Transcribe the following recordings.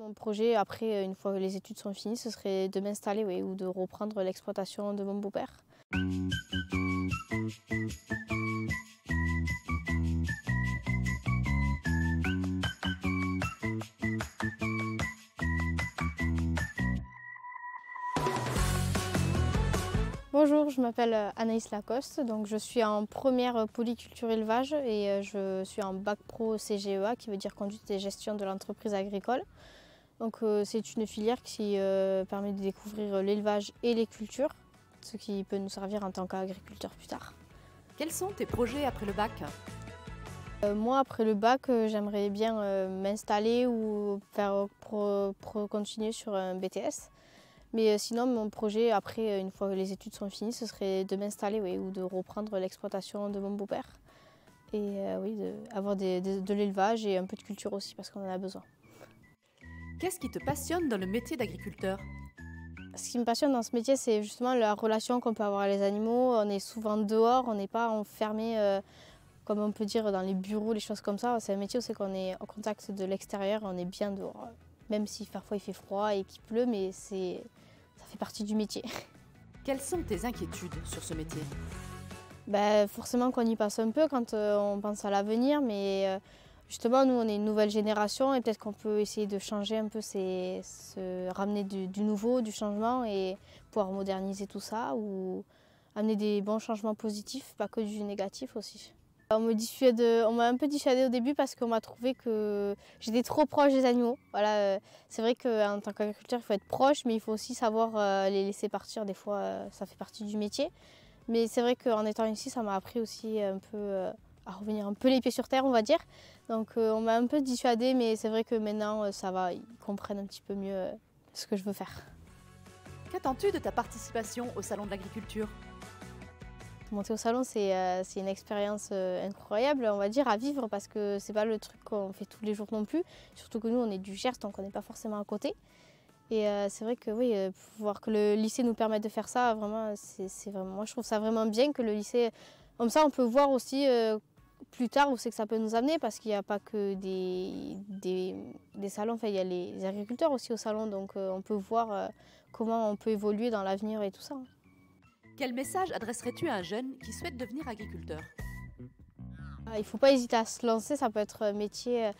Mon projet, après, une fois que les études sont finies, ce serait de m'installer, oui, ou de reprendre l'exploitation de mon beau-père. Bonjour, je m'appelle Anaïs Lacoste, donc je suis en première polyculture élevage et je suis en bac pro CGEA qui veut dire conduite et gestion de l'entreprise agricole. Donc c'est une filière qui permet de découvrir l'élevage et les cultures, ce qui peut nous servir en tant qu'agriculteur plus tard. Quels sont tes projets après le bac ? Moi après le bac, j'aimerais bien m'installer ou continuer sur un BTS. Mais sinon, mon projet, après, une fois que les études sont finies, ce serait de m'installer, oui, ou de reprendre l'exploitation de mon beau-père. Et oui, avoir de l'élevage et un peu de culture aussi, parce qu'on en a besoin. Qu'est-ce qui te passionne dans le métier d'agriculteur ? Ce qui me passionne dans ce métier, c'est justement la relation qu'on peut avoir avec les animaux. On est souvent dehors, on n'est pas enfermé, comme on peut dire, dans les bureaux, les choses comme ça. C'est un métier où c'est qu'on est en contact de l'extérieur, on est bien dehors. Même si parfois il fait froid et qu'il pleut, mais ça fait partie du métier. Quelles sont tes inquiétudes sur ce métier ? Forcément qu'on y passe un peu quand on pense à l'avenir, mais justement nous on est une nouvelle génération et peut-être qu'on peut essayer de changer un peu, ramener du nouveau, du changement et pouvoir moderniser tout ça ou amener des bons changements positifs, pas que du négatif aussi. On m'a un peu dissuadée au début parce qu'on m'a trouvé que j'étais trop proche des animaux. Voilà, c'est vrai qu'en tant qu'agriculteur, il faut être proche, mais il faut aussi savoir les laisser partir. Des fois, ça fait partie du métier. Mais c'est vrai qu'en étant ici, ça m'a appris aussi un peu à revenir un peu les pieds sur terre, on va dire. Donc on m'a un peu dissuadée, mais c'est vrai que maintenant, ça va, ils comprennent un petit peu mieux ce que je veux faire. Qu'attends-tu de ta participation au Salon de l'Agriculture ? Monter au salon, c'est une expérience incroyable, on va dire, à vivre parce que c'est pas le truc qu'on fait tous les jours non plus. Surtout que nous, on est du Gers, donc on n'est pas forcément à côté. Et c'est vrai que oui, voir que le lycée nous permette de faire ça, vraiment, moi je trouve ça vraiment bien que le lycée, comme ça, on peut voir aussi plus tard où c'est que ça peut nous amener parce qu'il n'y a pas que des salons, enfin, il y a les agriculteurs aussi au salon, donc on peut voir comment on peut évoluer dans l'avenir et tout ça. Quel message adresserais-tu à un jeune qui souhaite devenir agriculteur ? Il ne faut pas hésiter à se lancer, ça peut être un métier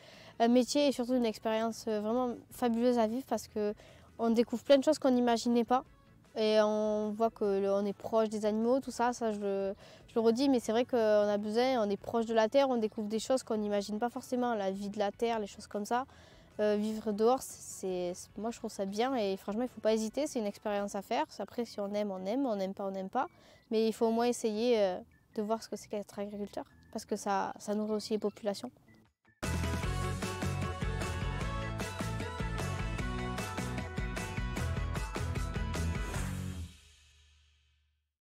et surtout une expérience vraiment fabuleuse à vivre parce qu'on découvre plein de choses qu'on n'imaginait pas et on voit qu'on est proche des animaux, tout ça, je le redis, mais c'est vrai qu'on a besoin, on est proche de la terre, on découvre des choses qu'on n'imagine pas forcément, la vie de la terre, les choses comme ça. Vivre dehors, moi je trouve ça bien et franchement il ne faut pas hésiter, c'est une expérience à faire. Après si on aime, on n'aime pas, on n'aime pas. Mais il faut au moins essayer de voir ce que c'est qu'être agriculteur parce que ça nourrit aussi les populations.